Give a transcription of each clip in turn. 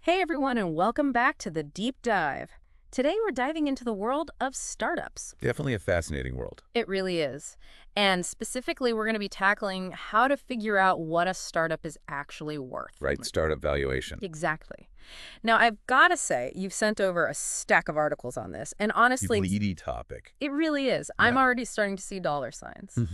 Hey everyone, and welcome back to the Deep Dive. Today we're diving into the world of startups. Definitely a fascinating world. It really is. And specifically, we're going to be tackling how to figure out what a startup is actually worth. Right, startup valuation. Exactly. Now, I've got to say, you've sent over a stack of articles on this, and honestly, Leady topic. it really is. Yeah. I'm already starting to see dollar signs. Hmm.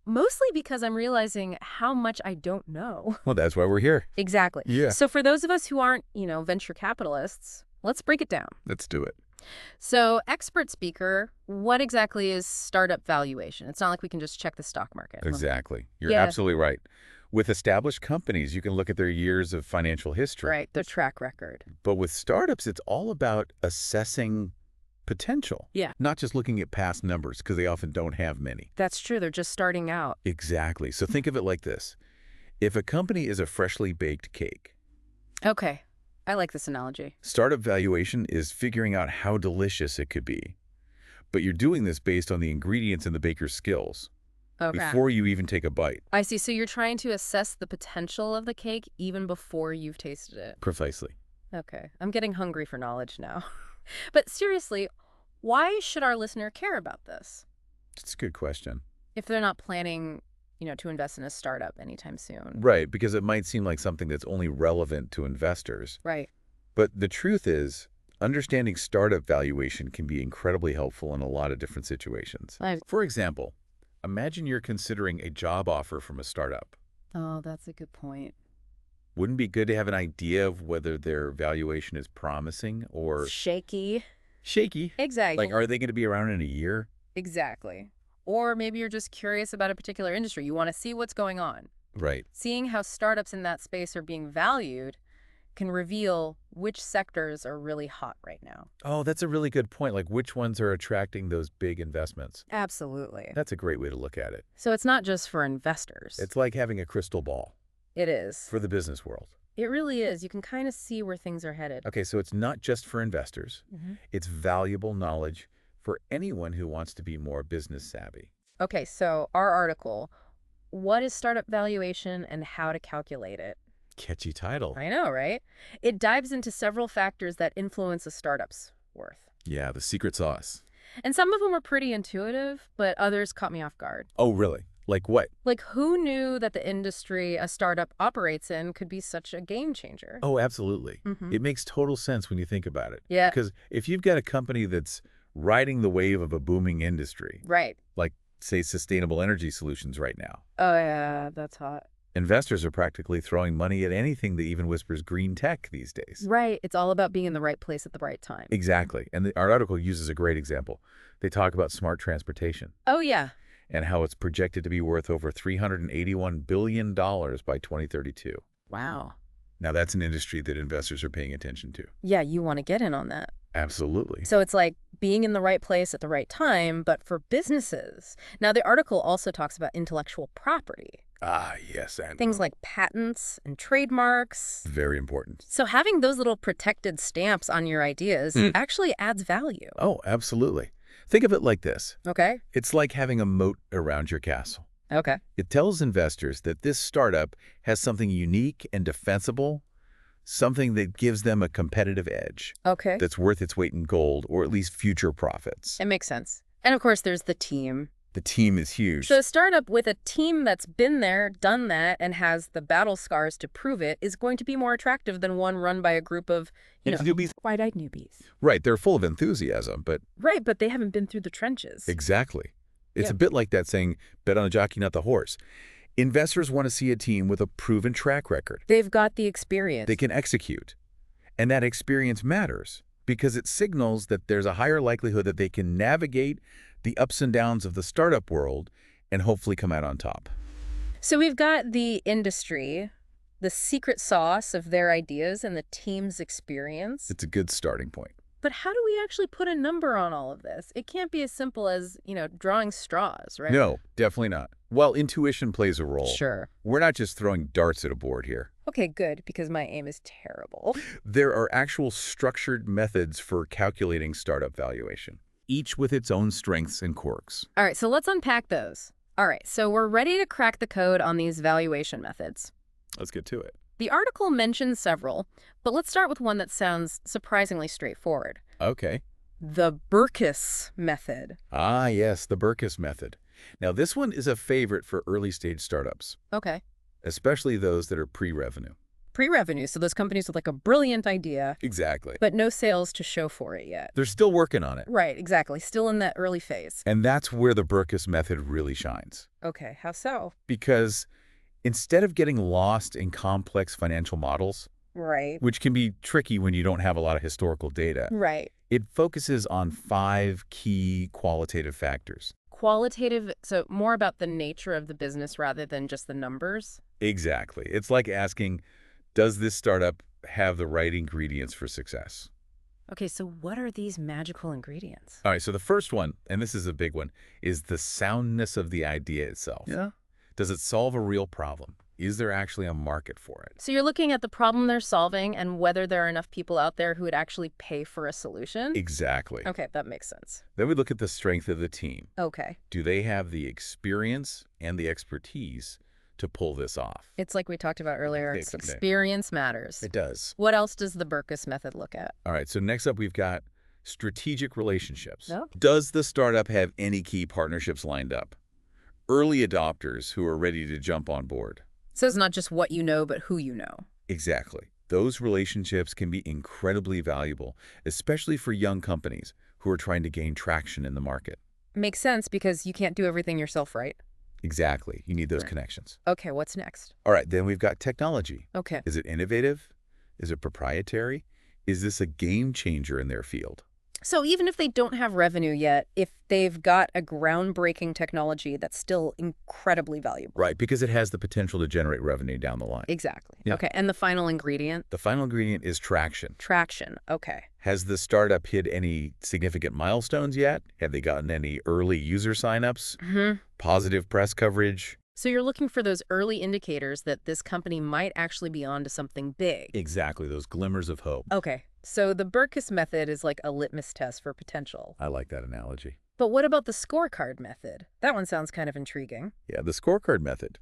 Mostly because I'm realizing how much I don't know. Well, that's why we're here. Exactly. Yeah. So for those of us who aren't, venture capitalists, let's break it down. Let's do it. So, expert speaker, what exactly is startup valuation? It's not like we can just check the stock market. Exactly. You're Yeah. absolutely right. With established companies, you can look at their years of financial history. Right, their track record. But with startups, it's all about assessing potential. Yeah. Not just looking at past numbers, because they often don't have many. That's true. They're just starting out. Exactly. So think of it like this. If a company is a freshly baked cake, Okay, I like this analogy. startup valuation is figuring out how delicious it could be. But you're doing this based on the ingredients and the baker's skills Okay. before you even take a bite. I see. So you're trying to assess the potential of the cake even before you've tasted it. Precisely. Okay, I'm getting hungry for knowledge now. But seriously, why should our listener care about this It's a good question. if they're not planning, to invest in a startup anytime soon? Right, because it might seem like something that's only relevant to investors. Right. But the truth is, understanding startup valuation can be incredibly helpful in a lot of different situations. For example, imagine you're considering a job offer from a startup. Oh, that's a good point. Wouldn't it be good to have an idea of whether their valuation is promising or Shaky. shaky? Exactly. Like, are they going to be around in a year? Exactly. Or maybe you're just curious about a particular industry. You want to see what's going on. Right. Seeing how startups in that space are being valued can reveal which sectors are really hot right now. Oh, that's a really good point. Like, which ones are attracting those big investments? Absolutely. That's a great way to look at it. So it's not just for investors. It's like having a crystal ball It is. for the business world. It really is. You can kind of see where things are headed. Okay, so it's not just for investors. Mhm. It's valuable knowledge for anyone who wants to be more business savvy. Okay, so our article, what is startup valuation and how to calculate it? Catchy title. I know, right? It dives into several factors that influence a startup's worth. Yeah, the secret sauce. And some of them are pretty intuitive, but others caught me off guard. Oh, really? Like what? Like, who knew that the industry a startup operates in could be such a game changer? Oh, absolutely. Mhm. It makes total sense when you think about it. Yeah. Because if you've got a company that's riding the wave of a booming industry, Right. like, say, sustainable energy solutions right now, Oh, yeah, that's hot. investors are practically throwing money at anything that even whispers green tech these days. Right. It's all about being in the right place at the right time. Exactly. And our article uses a great example. They talk about smart transportation Oh, yeah. and how it's projected to be worth over $381 billion by 2032. Wow. Now, that's an industry that investors are paying attention to. Yeah, you want to get in on that. Absolutely. So it's like being in the right place at the right time, but for businesses. Now, the article also talks about intellectual property, Ah, yes. And things like patents and trademarks. very important. So having those little protected stamps on your ideas actually adds value. Oh, absolutely. Think of it like this. Okay? It's like having a moat around your castle. Okay. It tells investors that this startup has something unique and defensible, something that gives them a competitive edge Okay. that's worth its weight in gold or at least future profits. It makes sense. And of course, there's the team. The team is huge. So a startup with a team that's been there, done that, and has the battle scars to prove it is going to be more attractive than one run by a group of, Newbies. wide-eyed newbies. Right, they're full of enthusiasm, but Right, but they haven't been through the trenches. exactly. It's Yeah. a bit like that saying, bet on a jockey, not the horse. Investors want to see a team with a proven track record. They've got the experience. They can execute. And that experience matters because it signals that there's a higher likelihood that they can navigate the ups and downs of the startup world and hopefully come out on top. So we've got the industry, the secret sauce of their ideas, and the team's experience. It's a good starting point. But how do we actually put a number on all of this? It can't be as simple as, drawing straws, right? No, definitely not. Well, intuition plays a role. Sure. We're not just throwing darts at a board here. Okay, good, because my aim is terrible. There are actual structured methods for calculating startup valuation, each with its own strengths and quirks. All right, so let's unpack those. All right, so we're ready to crack the code on these valuation methods. Let's get to it. The article mentions several, but let's start with one that sounds surprisingly straightforward. Okay. The Burkus method. Ah, yes, the Burkus method. Now, this one is a favorite for early-stage startups, Okay. especially those that are pre-revenue. Pre-revenue, so those companies with like a brilliant idea, Exactly. but no sales to show for it yet. They're still working on it. Right, exactly. Still in that early phase. And that's where the Burkus method really shines. Okay, how so? Because instead of getting lost in complex financial models, Right. which can be tricky when you don't have a lot of historical data, Right. it focuses on 5 key qualitative factors. Qualitative, so more about the nature of the business rather than just the numbers? Exactly. It's like asking, does this startup have the right ingredients for success? Okay, so what are these magical ingredients? All right, so the first one, and this is a big one, is the soundness of the idea itself. Yeah. Does it solve a real problem? Is there actually a market for it? So you're looking at the problem they're solving and whether there are enough people out there who would actually pay for a solution? Exactly. Okay, that makes sense. Then we look at the strength of the team. Okay. Do they have the experience and the expertise to pull this off? It's like we talked about earlier. It's Okay. experience matters. It does. What else does the Burkus method look at? All right, so next up we've got strategic relationships. Oh. Does the startup have any key partnerships lined up? Early adopters who are ready to jump on board. So it's not just what you know, but who you know. Exactly. Those relationships can be incredibly valuable, especially for young companies who are trying to gain traction in the market. Makes sense because you can't do everything yourself, right? Exactly. You need those Right. connections. Okay, what's next? All right, then we've got technology. Okay. Is it innovative? Is it proprietary? Is this a game changer in their field? So even if they don't have revenue yet, if they've got a groundbreaking technology that's still incredibly valuable. Right, because it has the potential to generate revenue down the line. Exactly. Yeah. Okay, and the final ingredient? The final ingredient is traction. Traction. Okay. Has the startup hit any significant milestones yet? Have they gotten any early user signups? Positive press coverage? So you're looking for those early indicators that this company might actually be onto something big. Exactly, those glimmers of hope. Okay, so the Burkus method is like a litmus test for potential. I like that analogy. But what about the scorecard method? That one sounds kind of intriguing. Yeah, the scorecard method.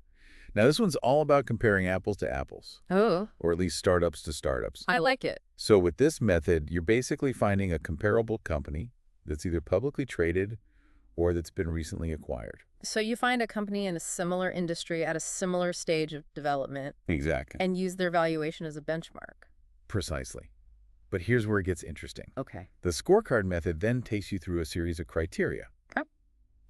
Now, this one's all about comparing apples to apples, Oh, or at least startups to startups. I like it. So with this method, you're basically finding a comparable company that's either publicly traded or that's been recently acquired. So you find a company in a similar industry at a similar stage of development Exactly. and use their valuation as a benchmark. Precisely. But here's where it gets interesting. Okay. The scorecard method then takes you through a series of criteria. Okay.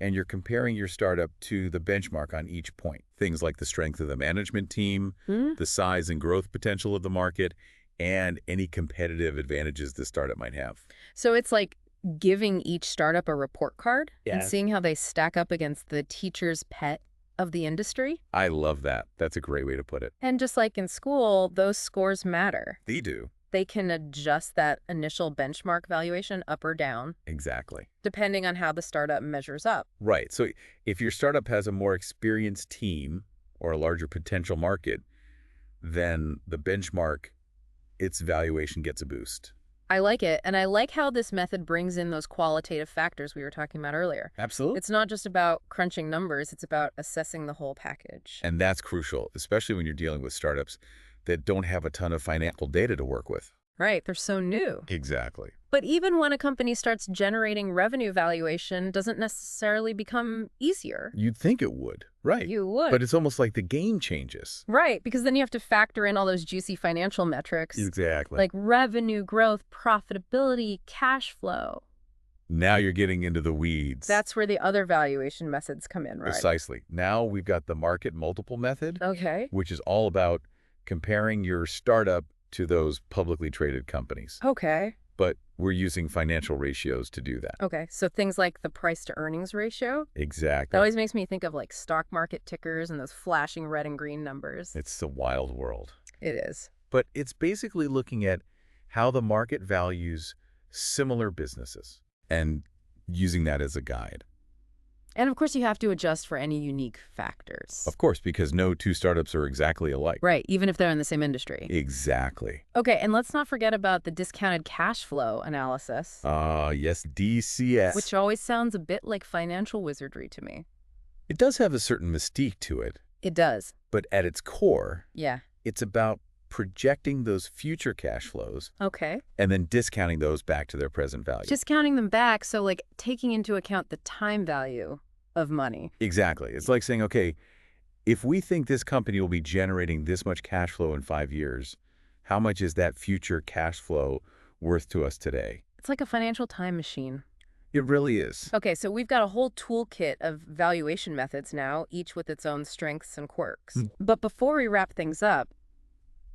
And you're comparing your startup to the benchmark on each point. Things like the strength of the management team, the size and growth potential of the market, and any competitive advantages the startup might have. So it's like giving each startup a report card and Yes. seeing how they stack up against the teacher's pet of the industry. I love that. That's a great way to put it. And just like in school, those scores matter. They do. They can adjust that initial benchmark valuation up or down, Exactly. depending on how the startup measures up. Right. So if your startup has a more experienced team or a larger potential market, then the benchmark, its valuation gets a boost. I like it, and I like how this method brings in those qualitative factors we were talking about earlier. Absolutely. It's not just about crunching numbers, it's about assessing the whole package. And that's crucial, especially when you're dealing with startups that don't have a ton of financial data to work with. Right, they're so new. Exactly. But even when a company starts generating revenue valuation doesn't necessarily become easier. You'd think it would, right? You would. But it's almost like the game changes. Right, because then you have to factor in all those juicy financial metrics. Exactly. Like revenue, growth, profitability, cash flow. Now you're getting into the weeds. That's where the other valuation methods come in, right? Precisely. Now we've got the market multiple method, Okay. which is all about comparing your startup to those publicly traded companies. Okay. But we're using financial ratios to do that. Okay, so things like the price to earnings ratio, that Exactly. always makes me think of like stock market tickers and those flashing red and green numbers. It's a wild world. It is. But it's basically looking at how the market values similar businesses and using that as a guide. And of course, you have to adjust for any unique factors. Of course, because no two startups are exactly alike. Right, even if they're in the same industry. Exactly. Okay, and let's not forget about the discounted cash flow analysis, Yes, DCS. which always sounds a bit like financial wizardry to me. It does have a certain mystique to it, It does. but at its core, Yeah. it's about projecting those future cash flows Okay. and then discounting those back to their present value. Just counting them back, so like taking into account the time value of money. Exactly. It's like saying, okay, if we think this company will be generating this much cash flow in 5 years, how much is that future cash flow worth to us today? It's like a financial time machine. It really is. Okay, so we've got a whole toolkit of valuation methods now, each with its own strengths and quirks. But before we wrap things up,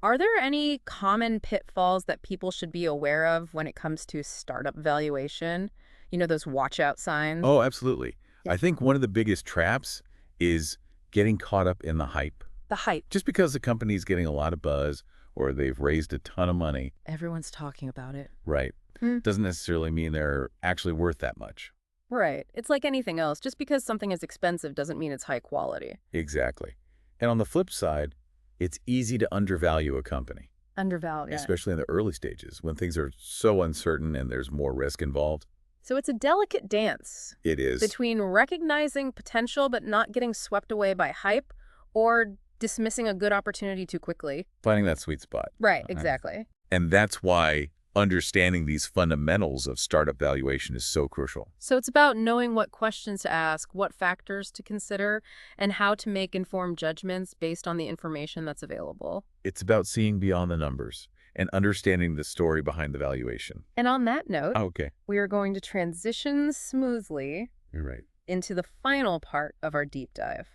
are there any common pitfalls that people should be aware of when it comes to startup valuation? You know, those watch out signs? Oh, absolutely. I think one of the biggest traps is getting caught up in the hype. The hype. Just because the company's getting a lot of buzz or they've raised a ton of money, Everyone's talking about it. right, doesn't necessarily mean they're actually worth that much. Right. It's like anything else. Just because something is expensive doesn't mean it's high quality. Exactly. And on the flip side, it's easy to undervalue a company, Undervalued. especially in the early stages when things are so uncertain and there's more risk involved. So it's a delicate dance It is. between recognizing potential but not getting swept away by hype or dismissing a good opportunity too quickly. Finding that sweet spot. Right, exactly. And that's why understanding these fundamentals of startup valuation is so crucial. So it's about knowing what questions to ask, what factors to consider, and how to make informed judgments based on the information that's available. It's about seeing beyond the numbers and understanding the story behind the valuation. And on that note, Okay. we are going to transition smoothly You're right. into the final part of our deep dive.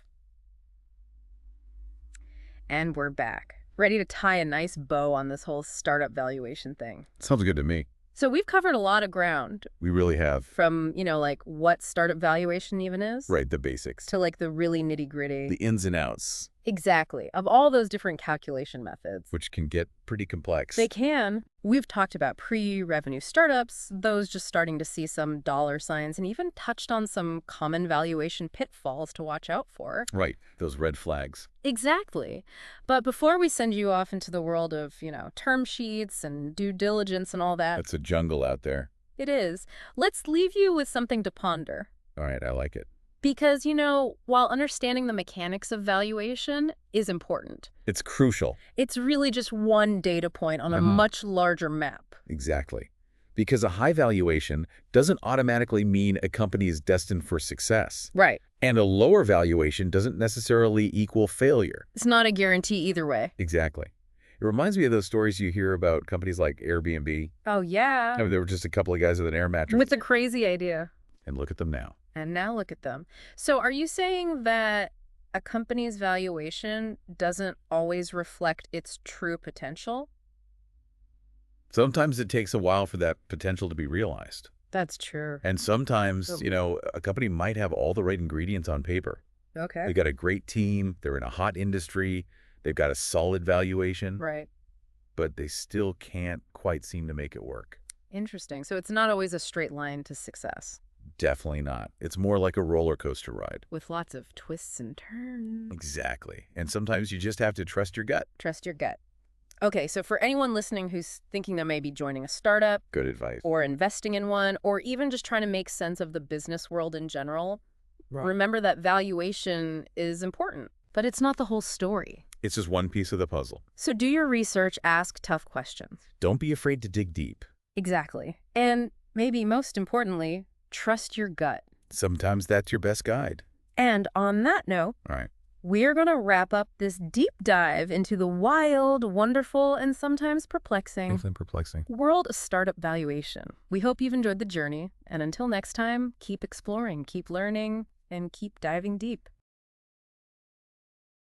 And we're back, ready to tie a nice bow on this whole startup valuation thing. Sounds good to me. So we've covered a lot of ground We really have. from, like what startup valuation even is Right, the basics. to like the really nitty-gritty. The ins and outs, Exactly. Of all those different calculation methods. which can get pretty complex. They can. We've talked about pre-revenue startups, those just starting to see some dollar signs, and even touched on some common valuation pitfalls to watch out for. Right, those red flags. Exactly. But before we send you off into the world of, term sheets and due diligence and all that, That's a jungle out there. it is, let's leave you with something to ponder. All right, I like it. Because, while understanding the mechanics of valuation is important, It's crucial. it's really just one data point on a much larger map. Exactly. Because a high valuation doesn't automatically mean a company is destined for success. Right. And a lower valuation doesn't necessarily equal failure. It's not a guarantee either way. Exactly. It reminds me of those stories you hear about companies like Airbnb. Oh, yeah. I mean, there were just a couple of guys with an air mattress. With a crazy idea. And look at them now. And now look at them. So are you saying that a company's valuation doesn't always reflect its true potential? Sometimes it takes a while for that potential to be realized. That's true. And sometimes, a company might have all the right ingredients on paper. Okay. They've got a great team. They're in a hot industry. They've got a solid valuation. Right. But they still can't quite seem to make it work. Interesting. So it's not always a straight line to success. Definitely not. It's more like a roller coaster ride. With lots of twists and turns. Exactly. And sometimes you just have to trust your gut. Trust your gut. Okay, so for anyone listening who's thinking they may be joining a startup, Good advice. or investing in one, or even just trying to make sense of the business world in general, remember that valuation is important, but it's not the whole story. It's just one piece of the puzzle. So do your research, ask tough questions. Don't be afraid to dig deep. Exactly. And maybe most importantly, trust your gut. Sometimes that's your best guide. And on that note, All right. we're going to wrap up this deep dive into the wild, wonderful, and sometimes perplexing Perplexing. world of startup valuation. We hope you've enjoyed the journey. And until next time, keep exploring, keep learning, and keep diving deep.